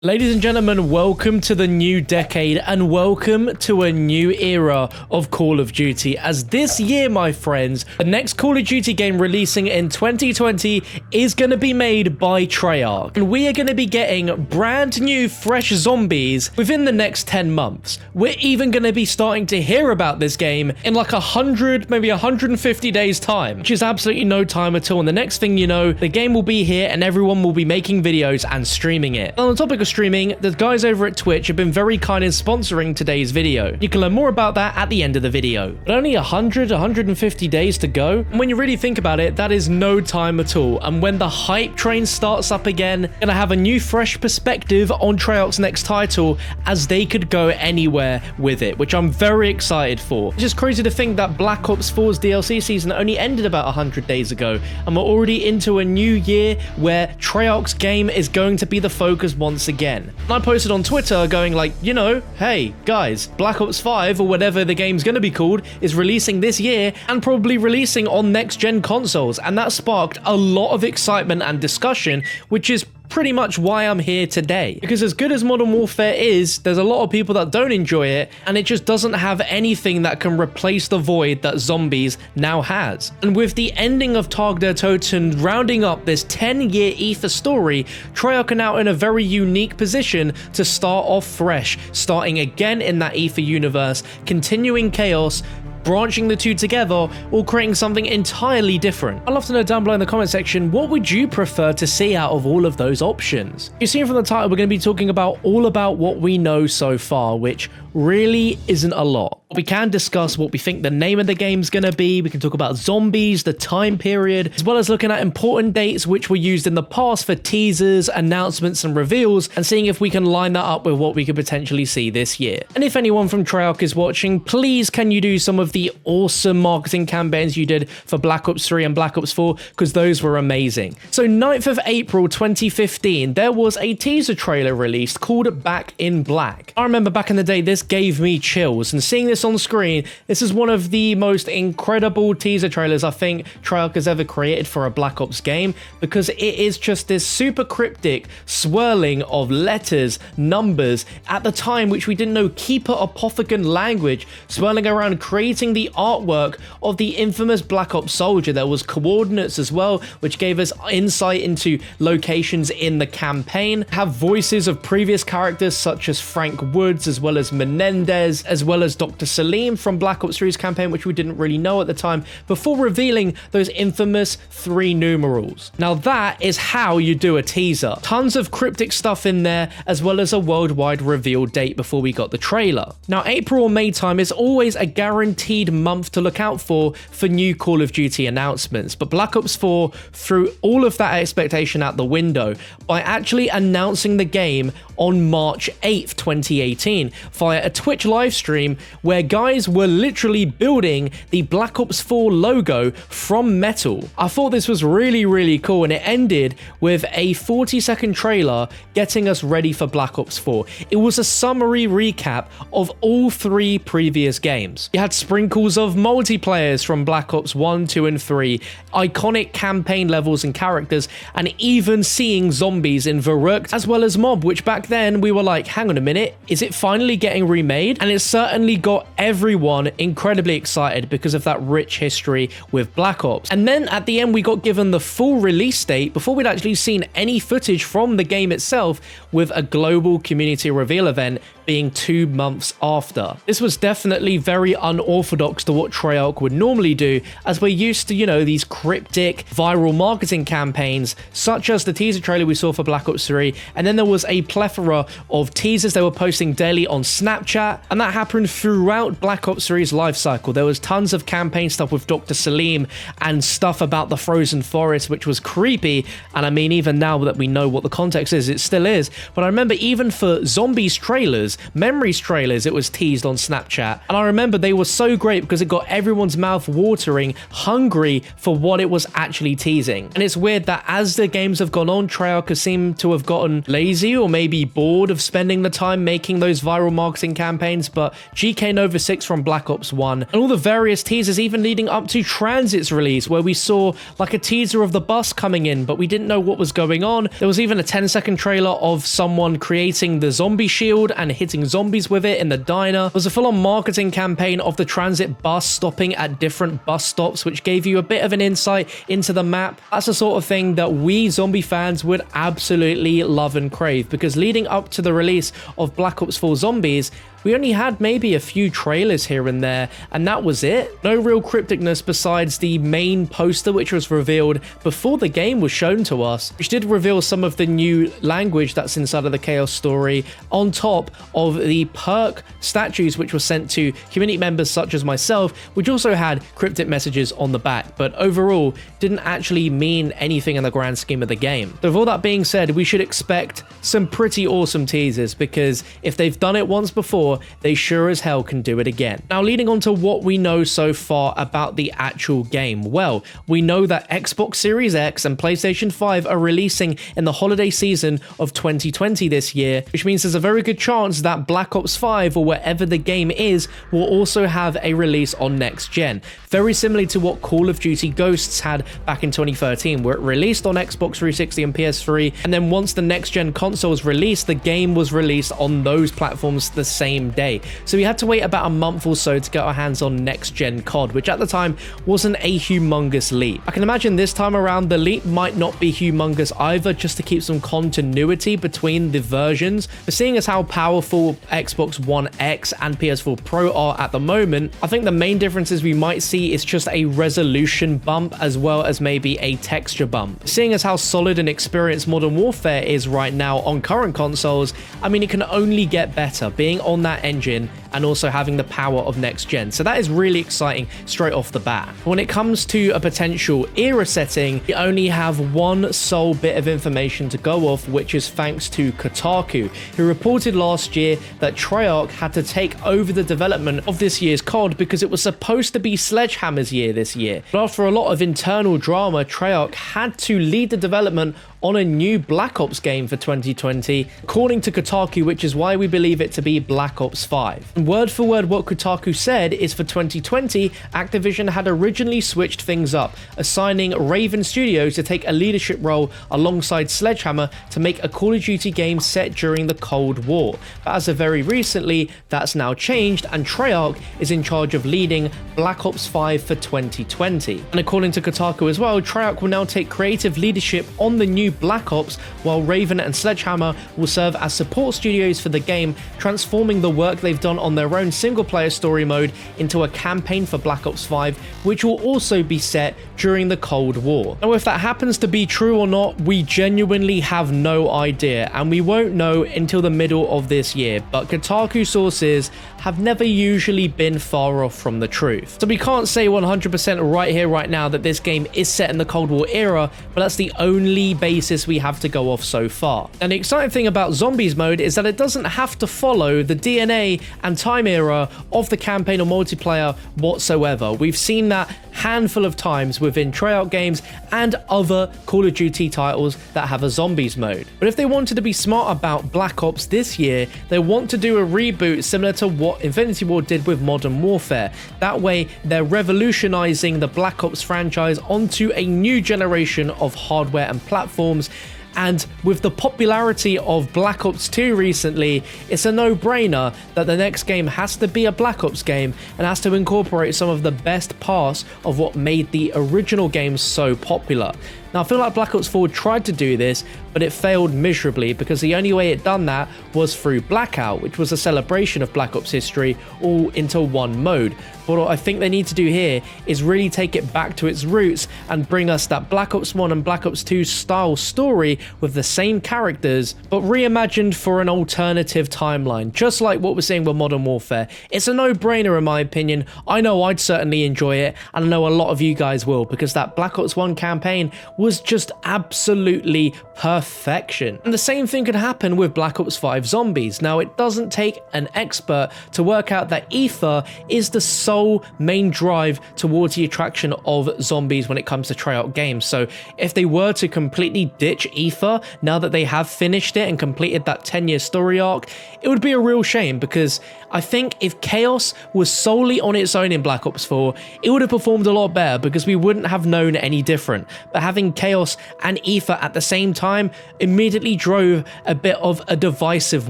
Ladies and gentlemen, welcome to the new decade and welcome to a new era of Call of Duty. As this year, my friends, the next Call of Duty game releasing in 2020 is going to be made by Treyarch. And we are going to be getting brand new, fresh zombies within the next 10 months. We're even going to be starting to hear about this game in like 100, maybe 150 days time, which is absolutely no time at all. And the next thing you know, the game will be here and everyone will be making videos and streaming it. On the topic of streaming, the guys over at Twitch have been very kind in sponsoring today's video. You can learn more about that at the end of the video. But only 150 days to go. And when you really think about it, that is no time at all. And when the hype train starts up again, you're gonna have a new fresh perspective on Treyarch's next title, as they could go anywhere with it, which I'm very excited for. It's just crazy to think that Black Ops 4's DLC season only ended about 100 days ago, and we're already into a new year where Treyarch's game is going to be the focus once again. And I posted on Twitter going like, you know, hey guys, Black Ops 5 or whatever the game's gonna be called is releasing this year and probably releasing on next gen consoles, and that sparked a lot of excitement and discussion, which is pretty much why I'm here today. Because as good as Modern Warfare is, there's a lot of people that don't enjoy it, and it just doesn't have anything that can replace the void that Zombies now has. And with the ending of Tag der Toten rounding up this 10-year Ether story, Treyarch are now in a very unique position to start off fresh, starting again in that Ether universe, continuing Chaos, branching the two together, or creating something entirely different. I'd love to know down below in the comment section, what would you prefer to see out of all of those options? You've seen from the title, we're going to be talking about all about what we know so far, which really isn't a lot. We can discuss what we think the name of the game's going to be. We can talk about zombies, the time period, as well as looking at important dates which were used in the past for teasers, announcements, and reveals, and seeing if we can line that up with what we could potentially see this year. And if anyone from Treyarch is watching, please can you do some of the awesome marketing campaigns you did for Black Ops 3 and Black Ops 4, because those were amazing. So 9th of April 2015, there was a teaser trailer released called Back in Black. I remember back in the day, this gave me chills, and seeing this on screen, this is one of the most incredible teaser trailers I think Treyarch has ever created for a Black Ops game, because it is just this super cryptic swirling of letters, numbers, at the time which we didn't know Keeper Apothicon language, swirling around, creating the artwork of the infamous Black Ops soldier. There was coordinates as well, which gave us insight into locations in the campaign, have voices of previous characters such as Frank Woods, as well as Menendez, as well as Dr. Salim from Black Ops 3's campaign, which we didn't really know at the time, before revealing those infamous 3 numerals. Now that is how you do a teaser. Tons of cryptic stuff in there, as well as a worldwide reveal date before we got the trailer. Now April or May time is always a guaranteed month to look out for new Call of Duty announcements, but Black Ops 4 threw all of that expectation out the window by actually announcing the game on March 8th, 2018 via a Twitch live stream where guys were literally building the Black Ops 4 logo from metal. I thought this was really cool, and it ended with a 40-second trailer getting us ready for Black Ops 4. It was a summary recap of all 3 previous games. You had sprinkles of multiplayers from Black Ops 1, 2, and 3, iconic campaign levels and characters, and even seeing zombies in Verrückt as well as Mob, which back then we were like, hang on a minute, is it finally getting remade? And it certainly got everyone incredibly excited because of that rich history with Black Ops. And then at the end we got given the full release date before we'd actually seen any footage from the game itself, with a global community reveal event being 2 months after. This was definitely very unorthodox to what Treyarch would normally do, as we're used to, you know, these cryptic viral marketing campaigns such as the teaser trailer we saw for Black Ops 3, and then there was a plethora of teasers they were posting daily on Snapchat, and that happened throughout Black Ops 3's life cycle. There was tons of campaign stuff with Dr. Salim and stuff about the frozen forest, which was creepy, and I mean, even now that we know what the context is, it still is. But I remember even for Zombies trailers, Memories trailers it was teased on Snapchat. And I remember they were so great because it got everyone's mouth watering, hungry for what it was actually teasing. And it's weird that as the games have gone on, Treyarch has seemed to have gotten lazy or maybe bored of spending the time making those viral marketing campaigns, but GK Nova 6 from Black Ops 1 and all the various teasers even leading up to Transit's release, where we saw like a teaser of the bus coming in, but we didn't know what was going on. There was even a 10-second trailer of someone creating the zombie shield and hitting zombies with it in the diner. There was a full-on marketing campaign of the Transit bus stopping at different bus stops, which gave you a bit of an insight into the map. That's the sort of thing that we zombie fans would absolutely love and crave, because leading up to the release of Black Ops 4 Zombies, we only had maybe a few trailers here and there, and that was it. No real crypticness besides the main poster, which was revealed before the game was shown to us, which did reveal some of the new language that's inside of the Chaos story, on top of the perk statues which were sent to community members such as myself, which also had cryptic messages on the back, but overall didn't actually mean anything in the grand scheme of the game. So with all that being said, we should expect some pretty awesome teasers, because if they've done it once before, they sure as hell can do it again. Now, leading on to what we know so far about the actual game. Well, we know that Xbox Series X and PlayStation 5 are releasing in the holiday season of 2020 this year, which means there's a very good chance that Black Ops 5 or wherever the game is will also have a release on next gen. Very similarly to what Call of Duty Ghosts had back in 2013, where it released on Xbox 360 and PS3, and then once the next gen consoles released, the game was released on those platforms the same day. So we had to wait about a month or so to get our hands on next gen COD, which at the time wasn't a humongous leap. I can imagine this time around the leap might not be humongous either, just to keep some continuity between the versions. But seeing as how powerful Xbox One X and PS4 Pro are at the moment, I think the main differences we might see is just a resolution bump as well as maybe a texture bump. Seeing as how solid and experienced Modern Warfare is right now on current consoles, I mean, it can only get better being on that engine and also having the power of next gen. So that is really exciting straight off the bat. When it comes to a potential era setting, we only have one sole bit of information to go off, which is thanks to Kotaku, who reported last year that Treyarch had to take over the development of this year's COD because it was supposed to be Sledgehammer's year this year. But after a lot of internal drama, Treyarch had to lead the development on a new Black Ops game for 2020, according to Kotaku, which is why we believe it to be Black Ops 5. And word for word, what Kotaku said is for 2020, Activision had originally switched things up, assigning Raven Studios to take a leadership role alongside Sledgehammer to make a Call of Duty game set during the Cold War. But as of very recently, that's now changed, and Treyarch is in charge of leading Black Ops 5 for 2020. And according to Kotaku as well, Treyarch will now take creative leadership on the new Black Ops, while Raven and Sledgehammer will serve as support studios for the game, transforming the work they've done on their own single-player story mode into a campaign for Black Ops 5, which will also be set during the Cold War. Now, if that happens to be true or not, we genuinely have no idea, and we won't know until the middle of this year, but Kotaku sources have never usually been far off from the truth. So we can't say 100% right here, right now, that this game is set in the Cold War era, but that's the only basis we have to go off so far. And the exciting thing about Zombies mode is that it doesn't have to follow the DNA and time era of the campaign or multiplayer whatsoever. We've seen that handful of times within Treyarch games and other Call of Duty titles that have a Zombies mode. But if they wanted to be smart about Black Ops this year, they want to do a reboot similar to what Infinity Ward did with Modern Warfare. That way, they're revolutionizing the Black Ops franchise onto a new generation of hardware and platforms. And with the popularity of Black Ops 2 recently, it's a no-brainer that the next game has to be a Black Ops game and has to incorporate some of the best parts of what made the original game so popular. Now, I feel like Black Ops 4 tried to do this, but it failed miserably because the only way it done that was through Blackout, which was a celebration of Black Ops history all into one mode. But what I think they need to do here is really take it back to its roots and bring us that Black Ops 1 and Black Ops 2 style story with the same characters, but reimagined for an alternative timeline, just like what we're seeing with Modern Warfare. It's a no-brainer in my opinion. I know I'd certainly enjoy it, and I know a lot of you guys will, because that Black Ops 1 campaign was just absolutely perfection. And the same thing could happen with Black Ops 5 Zombies. Now, it doesn't take an expert to work out that ether is the sole main drive towards the attraction of zombies when it comes to Treyarch games. So if they were to completely ditch ether now that they have finished it and completed that 10-year story arc, it would be a real shame, because I think if Chaos was solely on its own in Black Ops 4, it would have performed a lot better, because we wouldn't have known any different. But having Chaos and ether at the same time immediately drove a bit of a divisive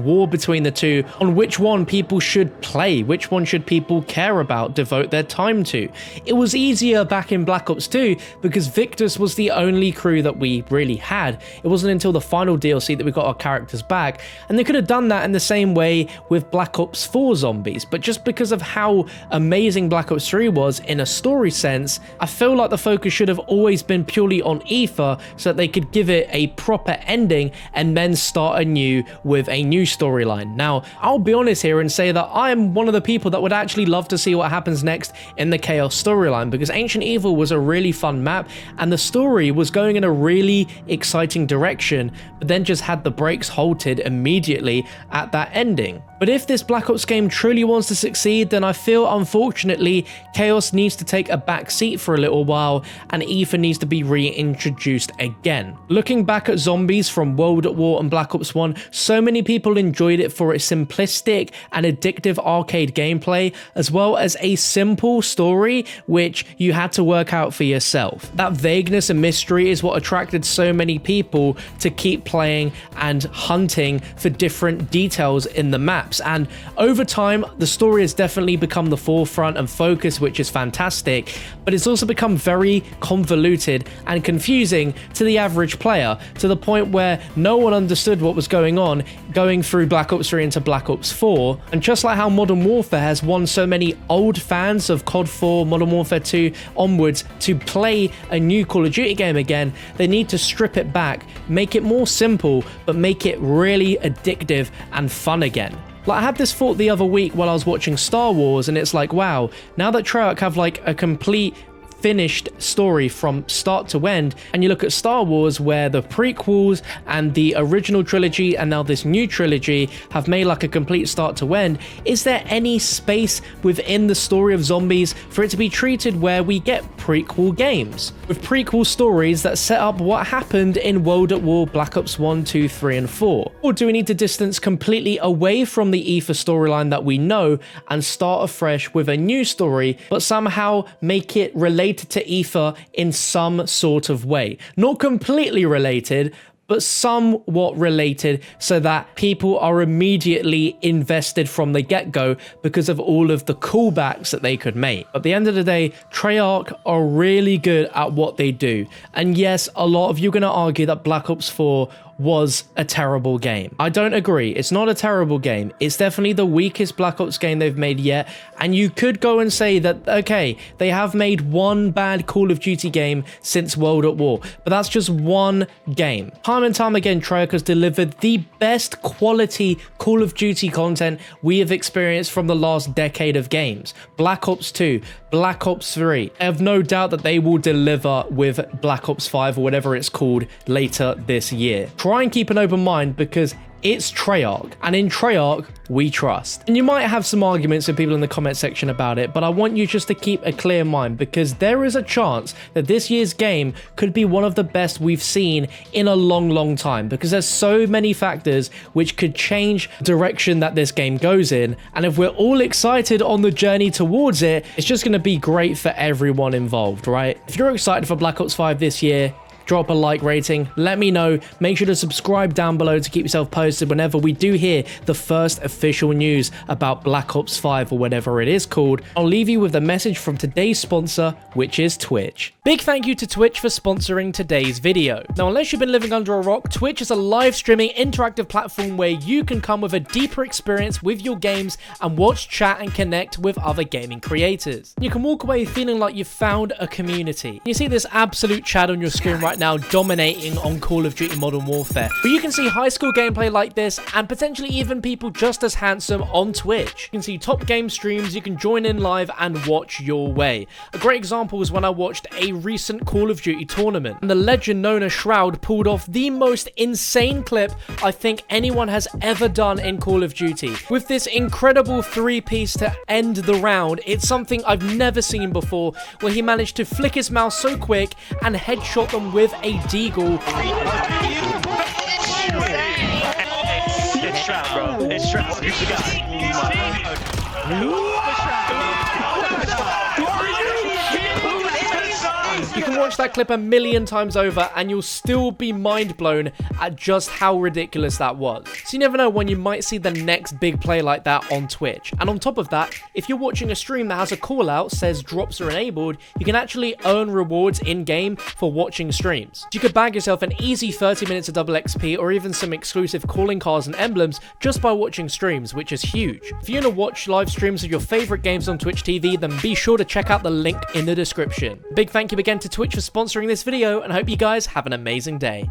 war between the two on which one people should play, which one should people care about, devote their time to. It was easier back in Black Ops 2 because Victus was the only crew that we really had. It wasn't until the final DLC that we got our characters back, and they could have done that in the same way with Black Ops 4 Zombies, but just because of how amazing Black Ops 3 was in a story sense, I feel like the focus should have always been purely on ether so that they could give it a proper ending and then start anew with a new storyline. Now, I'll be honest here and say that I am one of the people that would actually love to see what happens next in the Chaos storyline, because Ancient Evil was a really fun map and the story was going in a really exciting direction, but then just had the brakes halted immediately at that ending. But if this Black Ops game truly wants to succeed, then I feel unfortunately Chaos needs to take a back seat for a little while and ether needs to be reintroduced again. Looking back at Zombies from World at War and Black Ops 1, so many people enjoyed it for its simplistic and addictive arcade gameplay, as well as a simple story which you had to work out for yourself. That vagueness and mystery is what attracted so many people to keep playing and hunting for different details in the maps. And over time, the story has definitely become the forefront and focus, which is fantastic, but it's also become very convoluted and confusing to the average player, to the point where no one understood what was going on going through Black Ops 3 into Black Ops 4. And just like how Modern Warfare has won so many old fans of COD 4, Modern Warfare 2 onwards to play a new Call of Duty game again, they need to strip it back, make it more simple, but make it really addictive and fun again. Like, I had this thought the other week while I was watching Star Wars, and it's like, wow, now that Treyarch have like a complete finished story from start to end, and you look at Star Wars where the prequels and the original trilogy and now this new trilogy have made like a complete start to end, is there any space within the story of Zombies for it to be treated where we get prequel games with prequel stories that set up what happened in World at War, Black Ops 1, 2, 3 and 4? Or do we need to distance completely away from the ether storyline that we know and start afresh with a new story, but somehow make it related to ether in some sort of way? Not completely related, but somewhat related, so that people are immediately invested from the get-go because of all of the callbacks that they could make. At the end of the day, Treyarch are really good at what they do. And yes, a lot of you are going to argue that Black Ops 4 was a terrible game. I don't agree. It's not a terrible game. It's definitely the weakest Black Ops game they've made yet. And you could go and say that, okay, they have made one bad Call of Duty game since World at War, but that's just one game. Time and time again, Treyarch has delivered the best quality Call of Duty content we have experienced from the last decade of games. Black Ops 2, Black Ops 3. I have no doubt that they will deliver with Black Ops 5 or whatever it's called later this year. Try and keep an open mind, because it's Treyarch, and in Treyarch we trust. And you might have some arguments with people in the comment section about it, but I want you just to keep a clear mind, because there is a chance that this year's game could be one of the best we've seen in a long time, because there's so many factors which could change the direction that this game goes in. And if we're all excited on the journey towards it, it's just going to be great for everyone involved, right? If you're excited for Black Ops 5 this year, drop a like rating, let me know. Make sure to subscribe down below to keep yourself posted whenever we do hear the first official news about Black Ops 5 or whatever it is called. I'll leave you with a message from today's sponsor, which is Twitch. Big thank you to Twitch for sponsoring today's video. Now, unless you've been living under a rock, Twitch is a live streaming interactive platform where you can come with a deeper experience with your games and watch, chat and connect with other gaming creators. You can walk away feeling like you've found a community. You see this absolute chat on your screen right now dominating on Call of Duty Modern Warfare. But you can see high school gameplay like this, and potentially even people just as handsome on Twitch. You can see top game streams, you can join in live and watch your way. A great example was when I watched a recent Call of Duty tournament, and the legend known as Shroud pulled off the most insane clip I think anyone has ever done in Call of Duty. With this incredible three-piece to end the round, it's something I've never seen before, where he managed to flick his mouse so quick and headshot them with a deagle. It's Shroud, bro. It's Shroud. Who's the guy? You can watch that clip a million times over and you'll still be mind blown at just how ridiculous that was. So you never know when you might see the next big play like that on Twitch. And on top of that, if you're watching a stream that has a call out says drops are enabled, you can actually earn rewards in game for watching streams. You could bag yourself an easy 30 minutes of double XP or even some exclusive calling cards and emblems just by watching streams, which is huge. If you want to watch live streams of your favorite games on Twitch TV, then be sure to check out the link in the description. Big thank you again to Twitch for sponsoring this video, and I hope you guys have an amazing day.